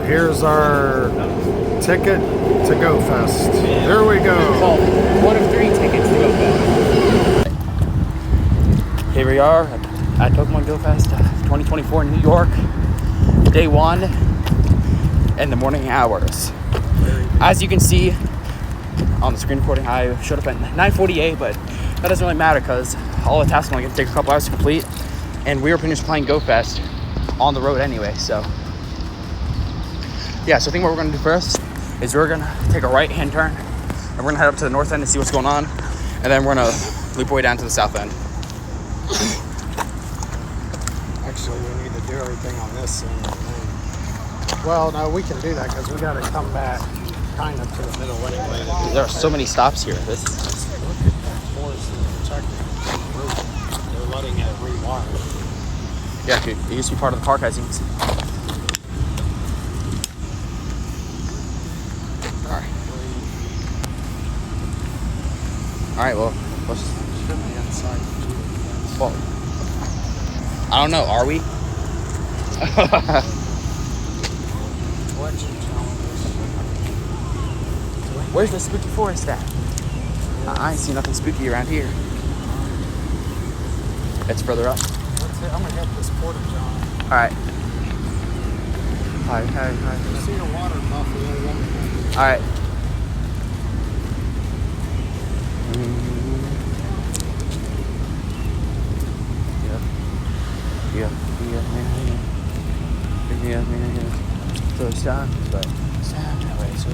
Here's our ticket to Go Fest. Here we go. So, one of 3 tickets to Go Fest. Here we are at Pokémon Go Fest 2024 in New York. Day 1 in the morning hours. As you can see on the screen recording, I showed up at 9:48, but that doesn't really matter because all the tasks are only going to take a couple hours to complete, and we were finished playing Go Fest on the road anyway. So yeah, so I think what we're going to do first is we're going to take a right-hand turn, and we're going to head up to the north end and see what's going on, and then we're going to loop our way down to the south end. Actually, we need to do everything on this end. Well, no, we can do that because we got to come back kind of to the middle anyway. There are so many stops here. Look at that forest protecting route. They're letting it rewire. Yeah, dude, it used to be part of the park, as you can see. All right, well, let's should be inside. Well, I don't know. Are we? What you telling us? Where's the spooky forest at? I ain't seen nothing spooky around here. It's further up. I'm gonna get this porta john. All right. Hi. You see a water buffalo? All right. Yeah. So stop, but stop. Alright, so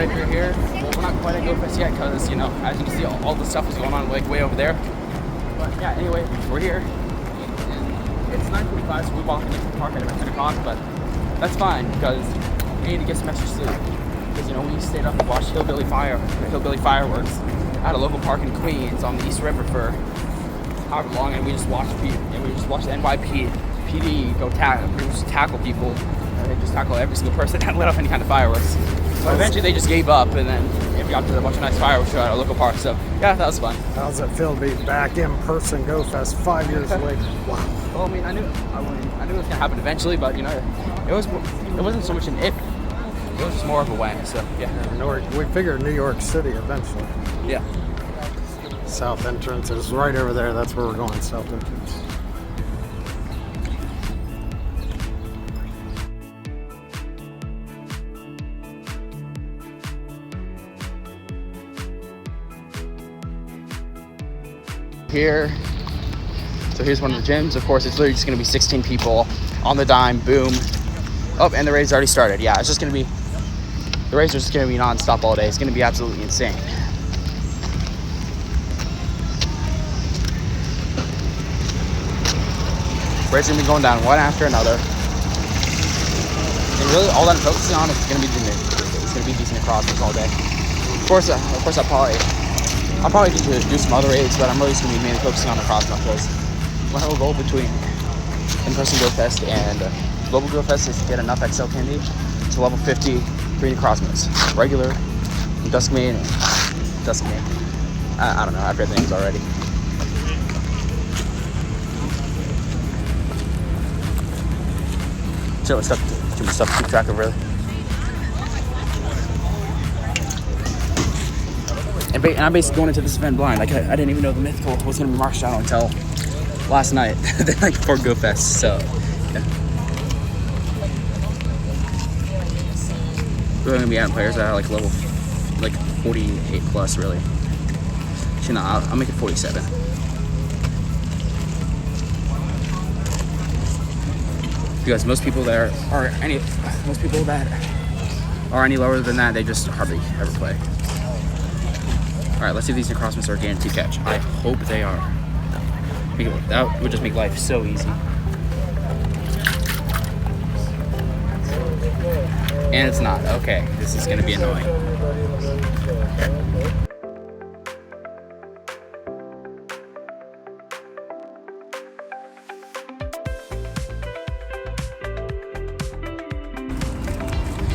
we're here. Well, we're not quite at Go Fest yet because, you know, as you can see, all the stuff is going on like way over there. But yeah, anyway, we're here. And it's 9:45, so we're walking into the park at about 10 o'clock, but that's fine because we need to get some extra sleep. Because, you know, we stayed up and watched hillbilly fireworks at a local park in Queens on the East River for however long, and we just watched the NYPD go tackle people, and they just tackle every single person that lit up any kind of fireworks. But eventually they just gave up, and then we got to a bunch of nice fireworks show at our local park. So yeah, that was fun. How's it feel to be back in person Go Fest 5 years later? Wow. Well, I mean, I knew it was gonna happen eventually, but you know, it wasn't so much an if. It was just more of a when. So yeah. We figured New York City eventually. Yeah. South entrance is right over there. That's where we're going, south entrance. Here. So here's one of the gyms. Of course, it's literally just going to be 16 people on the dime. Boom. Oh, and the race already started. Yeah, it's just going to be, the race is just going to be non-stop all day. It's going to be absolutely insane. Race is going to be going down one after another. And really, all that I'm focusing on is going to be these crossings all day. Of course, I'll probably need to do some other raids, but I'm really just going to be mainly focusing on the crossing because my whole goal between in-person Go Fest and global Go Fest is to get enough XL candy to level 50 green crossbows. Regular, Duskmane, I don't know, I forget the names already. Too much stuff to keep track of, really. And I'm basically going into this event blind. Like, I didn't even know the mythical was going to be marched out until last night, the night before Go Fest. So, yeah. We're going to be adding players that are like level 48 plus, really. Actually, no, I'll make it 47. Because most people that are any lower than that, they just hardly ever play. All right, let's see if these new crossbows are guaranteed catch. I hope they are. That would just make life so easy. And it's not. Okay, this is gonna be annoying.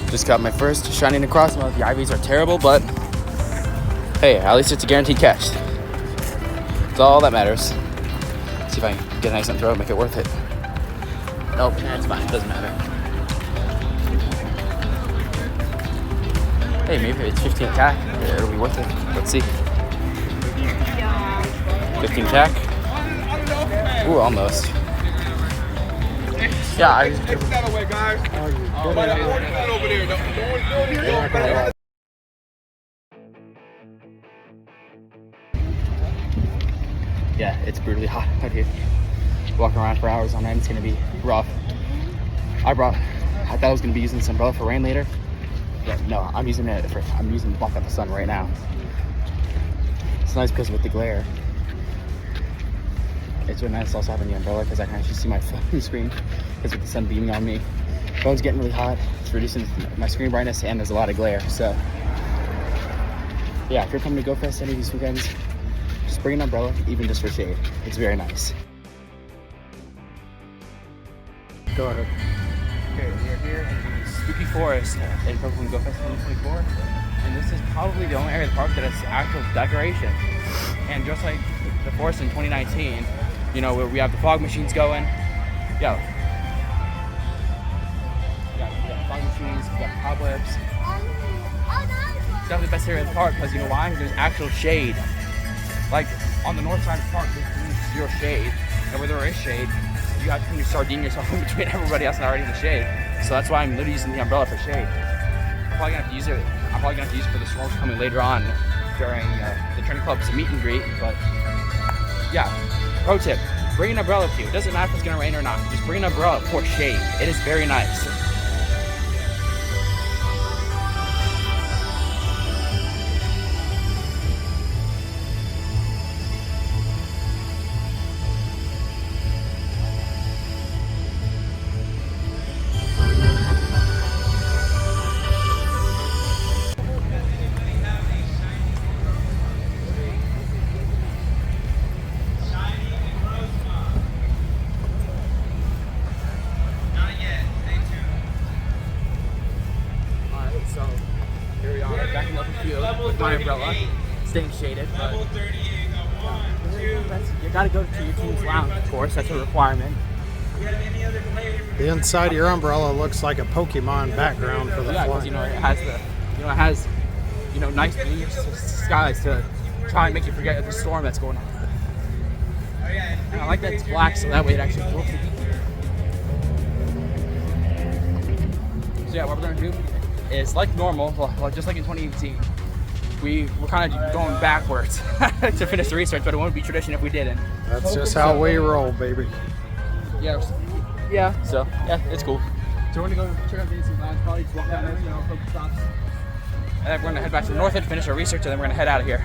Just got my first shiny new crossbow. The IVs are terrible, but hey, at least it's a guaranteed catch. It's all that matters. Let's see if I can get a nice throw and make it worth it. Nope, that's fine. It doesn't matter. Hey, maybe it's 15 tack. It'll be worth it. Let's see. 15 tack. Ooh, almost. Yeah, I. Yeah, it's brutally hot out here. Walking around for hours on end, it's gonna be rough. I thought I was gonna be using this umbrella for rain later. Yeah, no, I'm using the block out the sun right now. It's nice because with the glare, it's really nice also having the umbrella because I can actually see my phone screen because with the sun beaming on me. Phone's getting really hot. It's reducing my screen brightness and there's a lot of glare. So yeah, if you're coming to Go Fest any of these weekends, just bring an umbrella, even just for shade. It's very nice. Go ahead. Okay, we are here in the spooky forest in Pokémon Go Fest 2024, and this is probably the only area of the park that has actual decoration. And just like the forest in 2019, you know, where we have the fog machines going. Yo. We got fog machines, we got cobwebs. It's definitely the best area of the park because you know why? There's actual shade. Like on the north side of the park, there's zero shade, and where there is shade, you have to sardine yourself in between everybody else and already in the shade. So that's why I'm literally using the umbrella for shade. I'm probably gonna have to use it. I'm probably gonna have to use it for the storms coming later on during the training club's meet and greet. But yeah, pro tip: bring an umbrella with you. It doesn't matter if it's gonna rain or not. Just bring an umbrella for shade. It is very nice. So here we are, backing up a field with my umbrella, staying shaded. But you gotta go to your team's lounge, of course. That's a requirement. The inside of your umbrella looks like a Pokemon background for the Yeah, because flying. it has nice blue skies to try and make you forget the storm that's going on. And I like that it's black, so that way it actually looks. So yeah, what we're gonna do is like normal, well, just like in 2018, we're kind of going backwards to finish the research, but it won't be tradition if we didn't. That's just how we roll, baby. Yeah. So yeah, it's cool. So we're gonna go check out the NYC lounge, probably just walk down there, Poke stops, and then we're gonna head back to the north end, finish our research, and then we're gonna head out of here.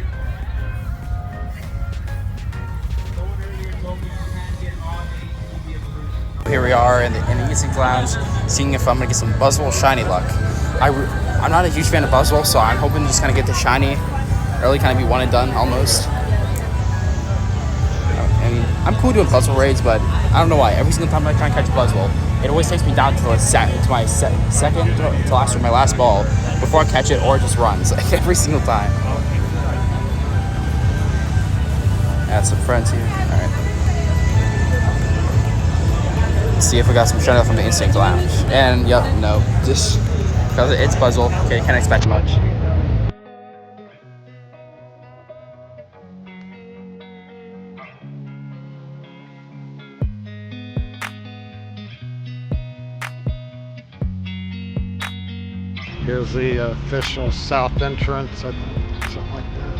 Here we are in the NYC lounge, seeing if I'm gonna get some Buzzwole shiny luck. I'm not a huge fan of Buzzwole, so I'm hoping to just kind of get the shiny early, kind of be one and done almost. I mean, I'm cool doing Buzzwole raids, but I don't know why. Every single time I try and catch a Buzzwole, it always takes me down to my second to my last ball before I catch it, or it just runs like every single time. Add some friends here. All right. See if we got some shiny luck from the Instinct Lounge. And yep, no, just because it's Buzzwole. Okay, can't expect much. Here's the official south entrance, something like that.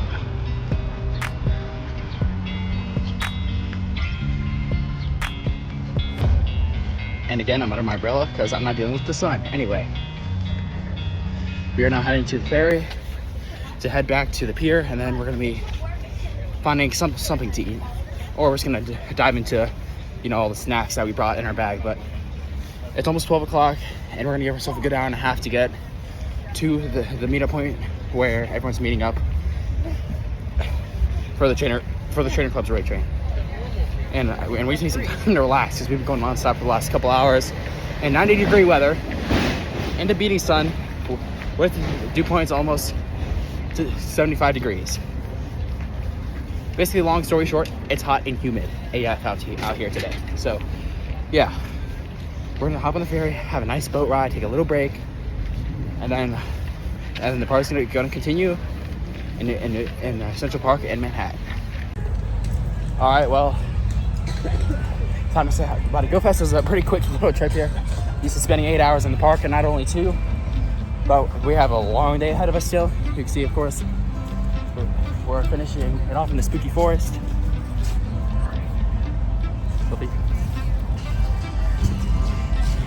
And again, I'm under my umbrella because I'm not dealing with the sun. Anyway, we are now heading to the ferry to head back to the pier, and then we're going to be finding something to eat. Or we're just going to dive into, all the snacks that we brought in our bag. But it's almost 12 o'clock, and we're going to give ourselves a good hour and a half to get to the meetup point where everyone's meeting up for the trainer club's raid train. And we just need some time to relax because we've been going nonstop for the last couple hours in 90-degree weather in the beating sun with dew points almost to 75 degrees. Basically, long story short, it's hot and humid AF out here today. So, yeah. we're gonna hop on the ferry, have a nice boat ride, take a little break, and then the party's gonna continue in Central Park and Manhattan. All right, well, time to say hi. About Go Fest is a pretty quick little trip here. Used to spending 8 hours in the park and not only 2, but we have a long day ahead of us still. You can see, of course, we're finishing it off in the spooky forest.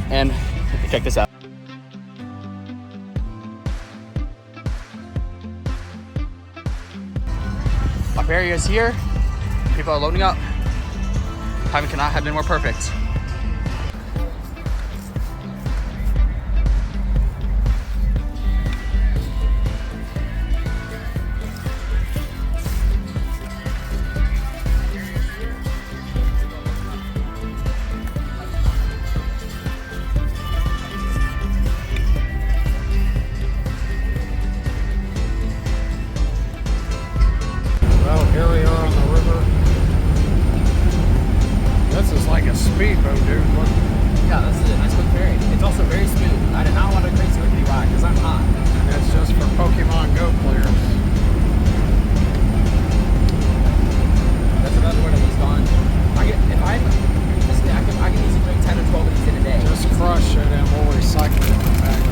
And check this out. Our ferry is here. People are loading up. Timing cannot have been more perfect. Well, here we are on the river. This is like a speedboat, dude. Look. Yeah, this is a nice quick ferry. It's also very smooth. I did not want a crazy rickety ride because I'm hot. And it's just for Pokemon Go players. That's another word that he's gone. I can easily drink 10 or 12 of these in a day. Just crush it and we'll recycle it back.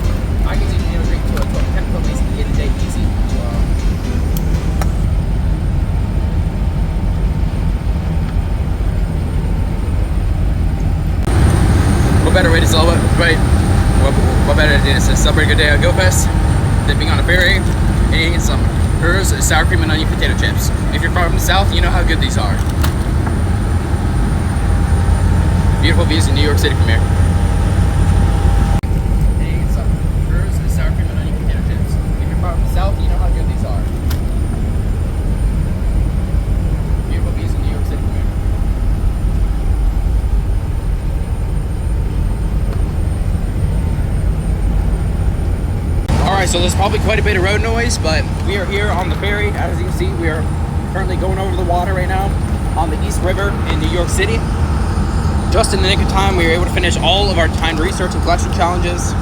I can easily drink 10 or 12 of these in a day easy. What better way to celebrate? What better than to celebrate a good day at Go Fest than being on a ferry and eating some burgers, sour cream, and onion potato chips. If you're from the South, you know how good these are. Beautiful views in New York City from here. Eating some burgers, sour cream, and onion potato chips. If you're from the South, you know how good these are. Beautiful views in New York City from here. Alright, so there's probably quite a bit of road noise, but we are here on the ferry. As you can see, we are currently going over the water right now on the East River in New York City. Just in the nick of time, we were able to finish all of our timed research and collection challenges.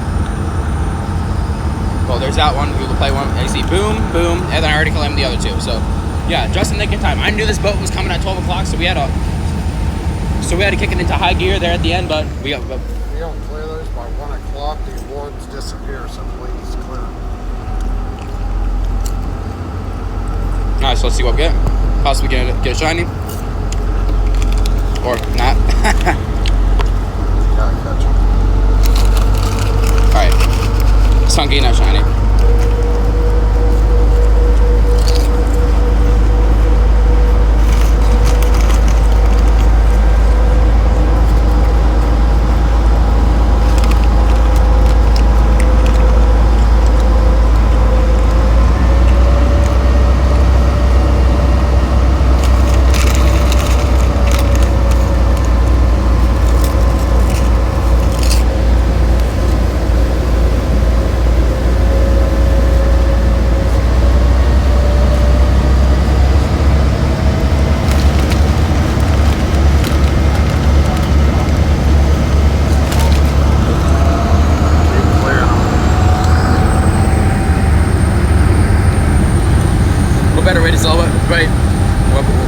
Well, there's that one, Google Play one. And you see boom, boom, and then I already claimed the other 2. So, yeah, just in the nick of time. I knew this boat was coming at 12 o'clock, so we had to kick it into high gear there at the end, but we got... If you don't clear those by 1 o'clock, the awards disappear, so please clear. Alright, so let's see what we get. Possibly get a shiny. Or not. Gotta catch them. Alright. Sunky, no shiny. Better way to celebrate.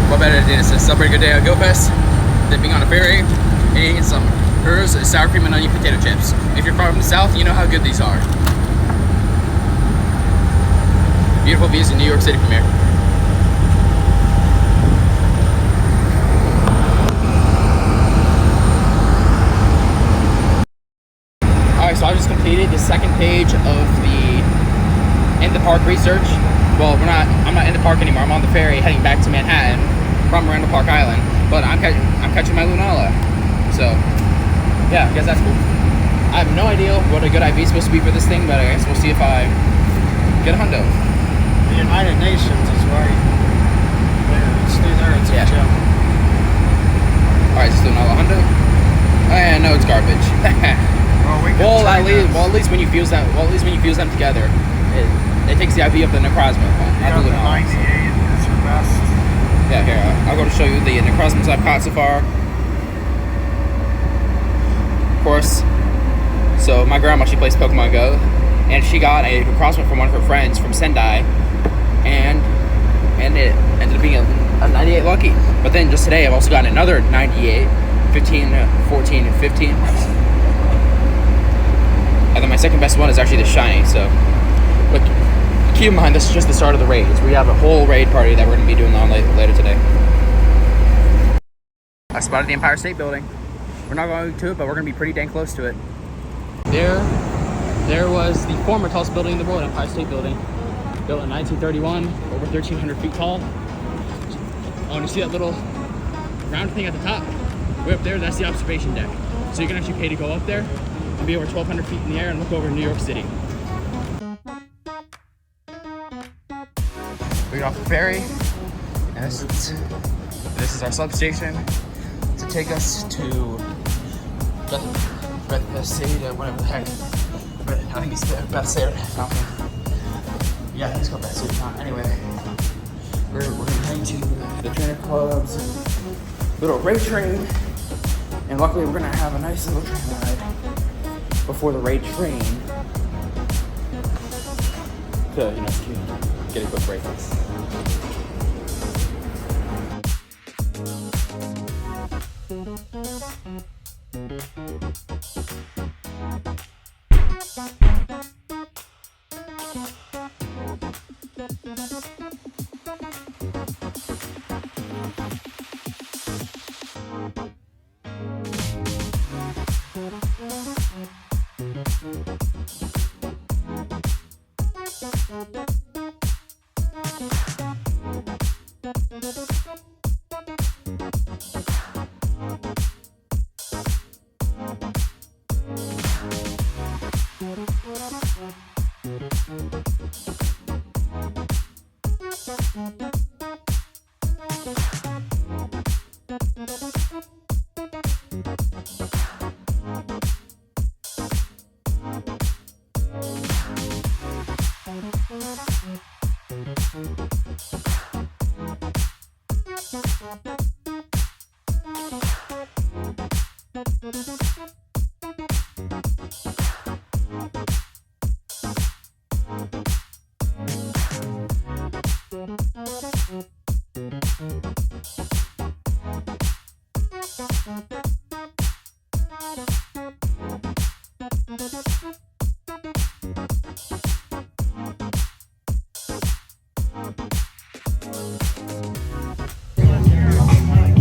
What better than to celebrate a good day at Go Fest than being on a ferry and eating some burgers, sour cream, and onion potato chips. If you're from the South, you know how good these are. Beautiful views in New York City from here. Alright, so I just completed the second page of the in the park research. Well, I'm not in the park anymore. I'm on the ferry heading back to Manhattan from Randall Park Island. But I'm catching my Lunala. So, yeah, I guess that's cool. I have no idea what a good IV is supposed to be for this thing, but I guess we'll see if I get a hundo. The United Nations is right there. It's through there. It's a gem. Alright, just doing all a hundo. And no, it's garbage. Well, at least when you fuse them together, it takes the IV of the Necrozma. Yeah, the 98 is your best. Yeah, here, I'll go to show you the Necrozmas I've caught so far. Of course, So my grandma, she plays Pokemon Go, and she got a crossword from one of her friends from Sendai, and it ended up being a 98 lucky. But then just today, I've also gotten another 98, 15, 14, and 15. And then my second best one is actually the shiny. So, but keep in mind, this is just the start of the raids. We have a whole raid party that we're going to be doing on later today. I spotted the Empire State Building. We're not going to it, but we're going to be pretty dang close to it. There was the former tallest building in the world, Empire State Building, built in 1931, over 1,300 feet tall. Oh, and you see that little round thing at the top? Way up there, that's the observation deck. So you can actually pay to go up there and be over 1,200 feet in the air and look over New York City. We get off the ferry, and this is our substation to take us to Bethsaida, whatever the heck. But I think it's Bethsaida Fountain. Yeah, it's called Bethsaida Fountain. Anyway, we're gonna head to the trainer club's little raid train, and luckily we're gonna have a nice little train ride before the raid train to, get a quick break.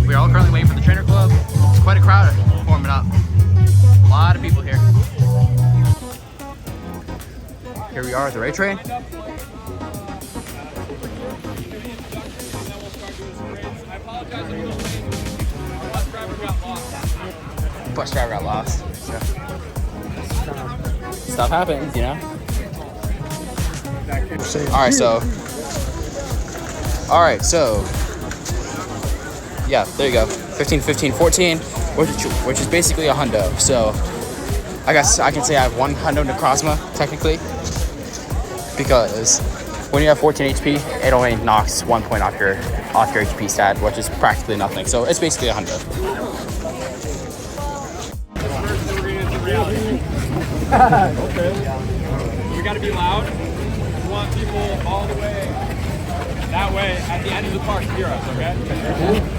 We're all currently waiting for the trainer club. It's quite a crowd forming up. A lot of people here. Here we are at the raid train. Bus driver got lost. So. Stuff happens, Alright, so yeah, there you go. 15, 15, 14, which is basically a hundo. So I guess I can say I have one hundo Necrozma, technically. Because when you have 14 HP, it only knocks 1 point off your HP stat, which is practically nothing. So it's basically a hundo. Okay. We gotta be loud. We want people all the way that way at the end of the park to hear us, okay?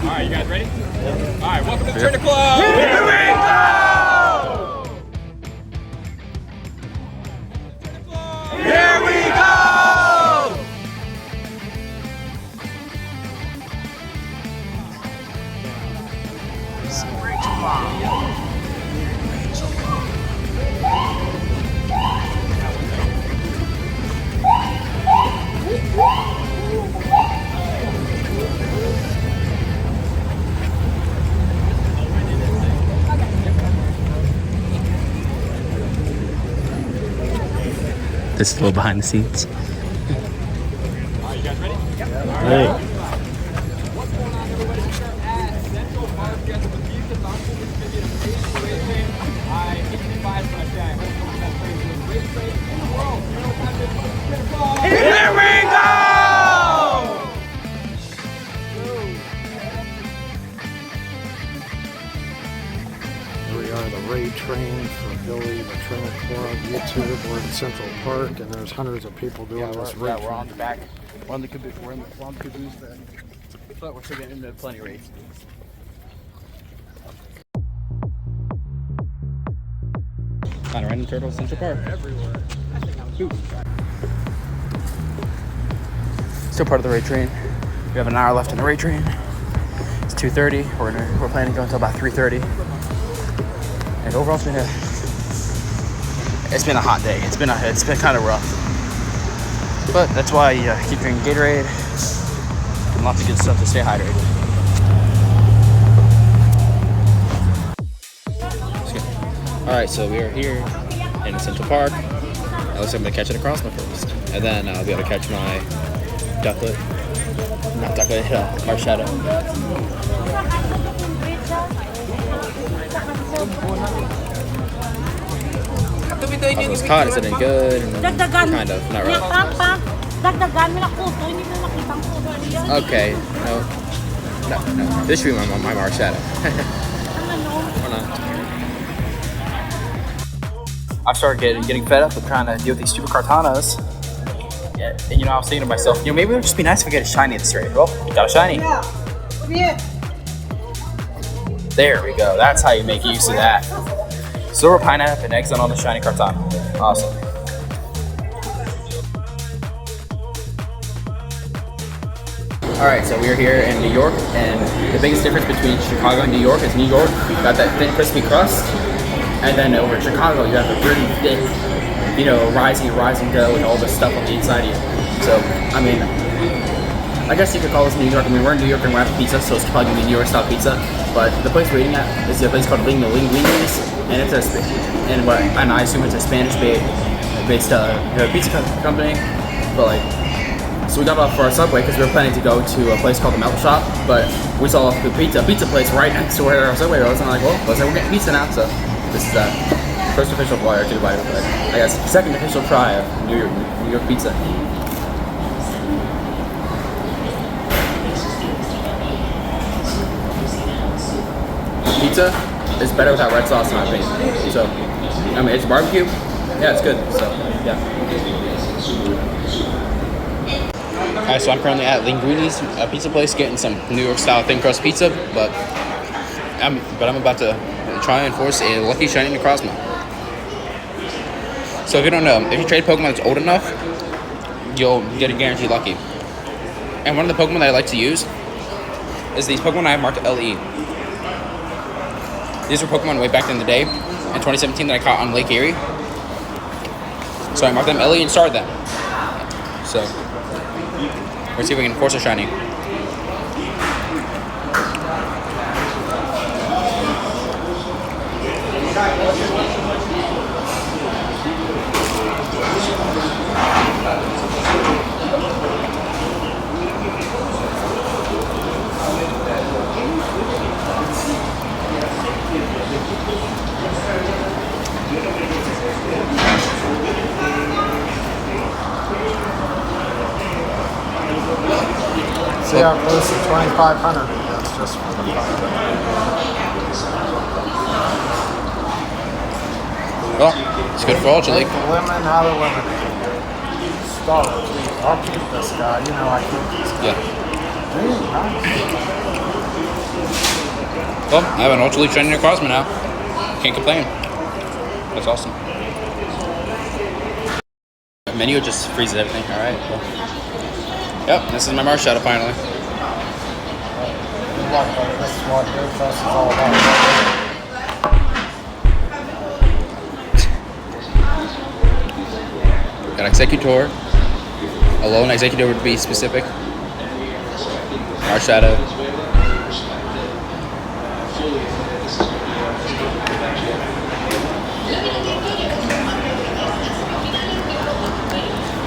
Alright, you guys ready? Alright, welcome to the Trainer Club! Here we go! Here we go! This is a little behind the scenes. Alright, you guys ready? Yep. Hey. What's going on, everybody? We are at Central Park. You guys have a piece of bounty. This is going to be an amazing race train. I hate to be biased, but I say I hope it's the best race train in the world. You know what time it is? Here we go! Here we are the raid train for Billy the Train Club YouTube. We're in Central Park, and there's hundreds of people doing this raid train. We're on the back. We're on the caboose. We're on the caboose there. But we're still getting into plenty of raids. Kind of random turtles, Central Park. Everywhere. Still part of the raid train. We have an hour left in the raid train. It's 2:30. We're planning to go until about 3:30. And overall, it's been a hot day. It's been kind of rough. But that's why you keep drinking Gatorade and lots of good stuff to stay hydrated. All right, so we are here in Central Park. It looks like I'm gonna catch it across my first, and then I'll be able to catch my ducklet. Not ducklet, Marshadow. I was caught, is it any good? Kind of, not really. Okay, no. This should be my Marshadow. Or not. I've started getting fed up with trying to deal with these stupid Cartanas. Yeah, and I was thinking to myself, maybe it would just be nice if we get a shiny at this rate. Well, got a shiny. There we go. That's how you make use of that. Silver pineapple and exit on the shiny Cartana. Awesome. Alright, so we're here in New York, and the biggest difference between Chicago and New York is New York, you got that thin, crispy crust, and then over in Chicago, you have a really thick, rising dough and all this stuff on the inside of you. So, I guess you could call this New York. We're in New York and we're having pizza, so it's probably gonna be New York style pizza. But the place we're eating at is a place called Linguini's, and I assume it's a Spanish-based pizza company. But so we got off for our Subway because we were planning to go to a place called the Melt Shop, but we saw the pizza place right next to where our Subway was, and I'm like, well, looks like we're getting pizza now. So this is the first official flyer to the Bible, but I guess second official try of New York pizza. Pizza is better without red sauce in my opinion. So, it's barbecue. Yeah, it's good. So, yeah. Alright, so I'm currently at Linguini's, a pizza place, getting some New York style thin crust pizza, but I'm about to try and force a lucky shiny Necrozma. So if you don't know, if you trade Pokemon that's old enough, you'll get a guaranteed lucky. And one of the Pokemon that I like to use is these Pokemon I have marked LE. These were Pokemon way back in the day, in 2017, that I caught on Lake Erie. So I marked them LE and starred them. So, let's see if we can force a shiny. See how close to 2,500 that's just for the fun. Well, it's good for Ultra League. Take the lemon out of lemonade. Start. I'll keep this guy. I keep this guy. Yeah. Ooh, nice. Well, I have an Ultra League training Necrozma now. Can't complain. That's awesome. The menu just freezes everything. All right. Well. Yep, this is my Marshadow finally. This is what Go Fest is all about. Got Executor. A lone Executor to be specific. Marshadow.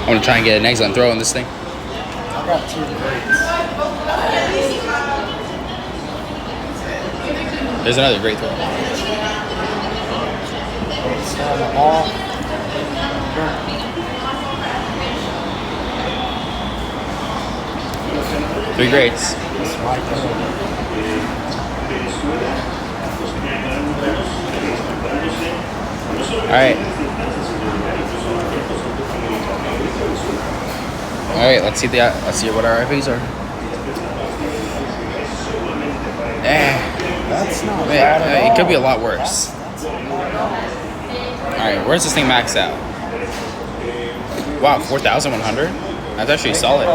I'm gonna try and get an excellent throw on this thing. I got 2 greats. There's another great throw. Stand the ball. 3 greats. This might go. Alright, let's see what our IVs are. That's not bad at all. It could be a lot worse. Alright, where's this thing maxed out? Wow, 4,100? That's actually solid.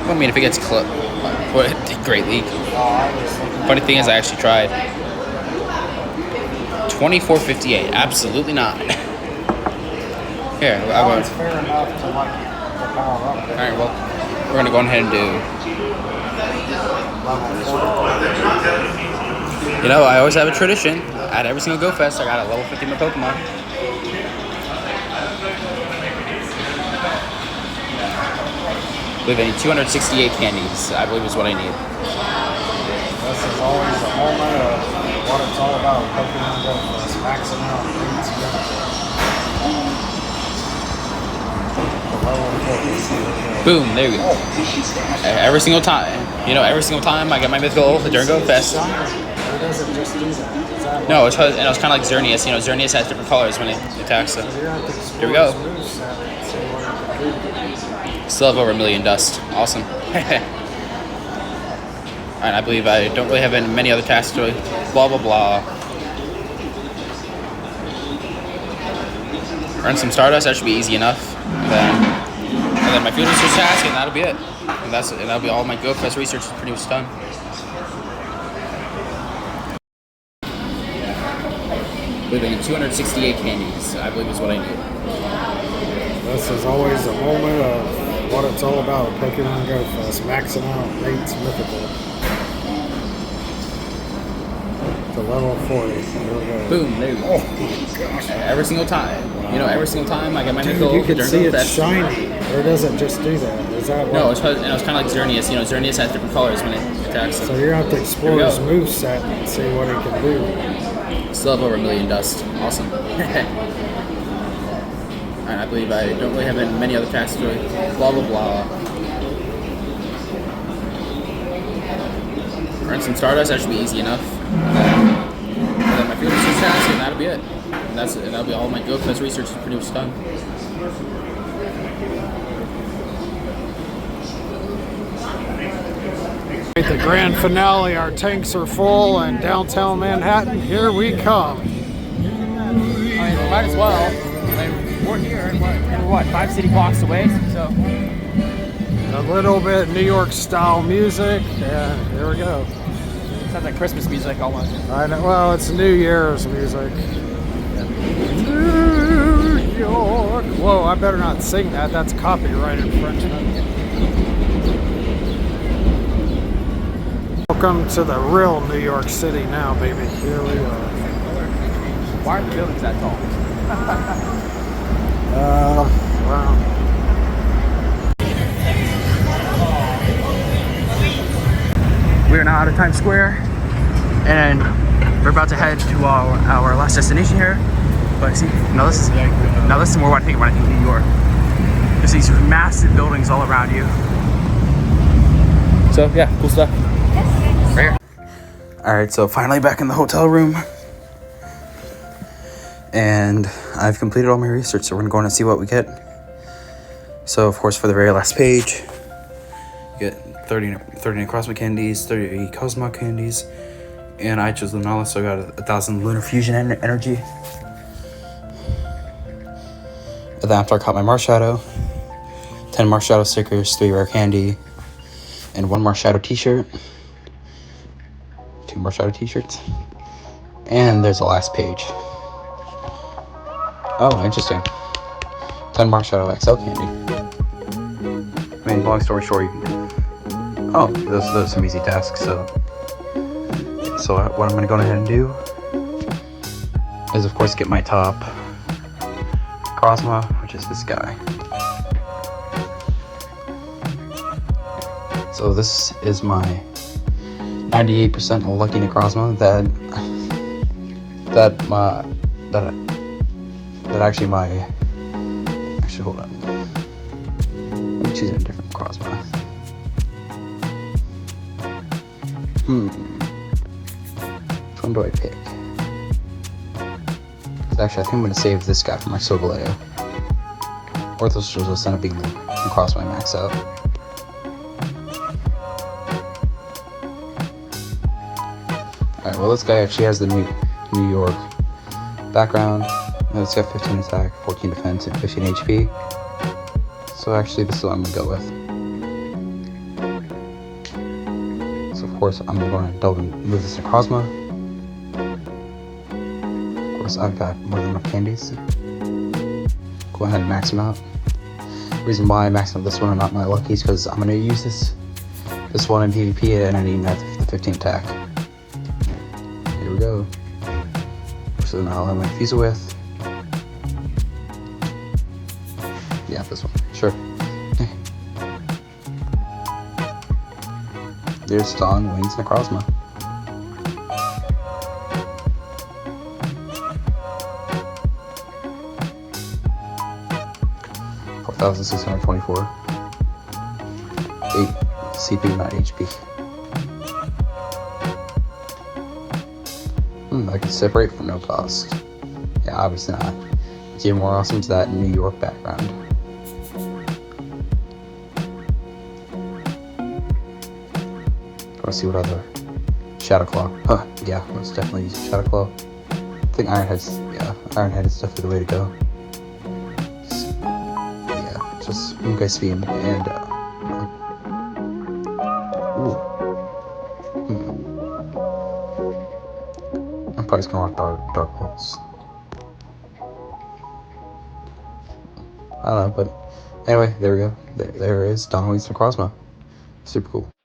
I mean, if it gets clipped, great leak. Funny thing is, I actually tried. 2458. Absolutely not. Here, I'll go. It's fair enough to like the power up. All right, well, we're gonna go ahead and do. You know, I always have a tradition. At every single Go Fest, I got a level 50 in my Pokemon. I believe I need 268 candies. I believe is what I need. This is always a moment of what it's all about. Pokemon Go Fest, maxing out things. Boom, there we go. Every single time. You know, every single time I get my mythical during Go Fest. It doesn't just do that. No, it's kind of like Xerneas. You know, Xerneas has different colors when it attacks them. Here we go. Still have over 1 million dust. Awesome. Alright, I believe I don't really have many other tasks to blah blah blah. Earn some Stardust, that should be easy enough. And then my field research task, and that'll be it. And that'll be all my Go Fest research is pretty much done. Living in 268 candies, I believe is what I need. This is always a moment of what it's all about. Pokemon Go Fest, maxing out rates mythical. To level 40. Here we go. Boom, there you go. Oh my gosh. Every single time. You know, every single time I get my mythical. You can see it's Fest. shiny. Or does it just do that? Is that No, it's kind of like Xerneas. You know, Xerneas has different colors when it attacks them. So you're going to have to explore his moveset and see what he can do. Still have over 1 million dust. Awesome. Alright, I believe I don't really have many other tasks to do. Blah blah blah. Earn some Stardust, that should be easy enough. And then my field research task, and that'll be it. And that'll be all my Go Fest research is pretty much done. At the grand finale, our tanks are full, and downtown Manhattan, here we come. I mean, might as well. I mean, we're here, and we're what, 5 city blocks away, so. A little bit New York style music, and here we go. Sounds like Christmas music almost. I know, well, it's New Year's music. New York. Whoa, I better not sing that. That's copyright infringement. Welcome to the real New York City now, baby. Here we are. Why aren't the buildings that tall? Wow. We are now out of Times Square, and we're about to head to our last destination here. But see, now this is more what I think when I think New York. There's these massive buildings all around you. So yeah, cool stuff. Right here. All right, so finally back in the hotel room, and I've completed all my research. So we're gonna go in and see what we get. So of course, for the very last page, you get 30 Cosmic candies, 30 Cosmog candies, and I chose Lunalis, so I got 1,000 Lunar Fusion energy. And then after I caught my Marshadow, 10 Marshadow stickers, 3 rare candy, and 1 Marshadow t-shirt, 2 Marshadow t-shirts, and there's the last page. Oh, interesting. 10 Marshadow XL candy. I mean, long story short, you can. Oh, those are some easy tasks. So what I'm gonna go ahead and do is, of course, get my top Cosmo, which is this guy. So this is my 98% lucky Necrozma that actually hold on. Let me choose a different Necrozma. Which one do I pick? Actually, I think I'm going to save this guy for my Sogaleo. Orthos will just end up being across my max out. Alright, well this guy actually has the New York background. It's got 15 attack, 14 defense, and 15 HP. So actually this is what I'm going to go with. So of course I'm going to double move this to Cosmo. Of course I've got more than enough candies. Go ahead and max them out. Reason why I maxed out this one and not my luckies because I'm going to use this one in PvP and I need the 15 attack. Here we go. So now I'm going to fuse it with. Yeah, this one. Sure. There's Dawn, Wings, and Necrozma. $4,624. 8 CP, not HP. I can separate for no cost. Yeah, obviously not. It's even more awesome to that New York background. Let's see what other Shadowclaw. Yeah, let's definitely use Shadowclaw. I think Ironhead is definitely the way to go. Yeah, just Moonguy Beam and I'm probably just gonna rock Dark Pulse. I don't know, but anyway, there we go. There is Dawn, Wings, and Necrozma. Super cool.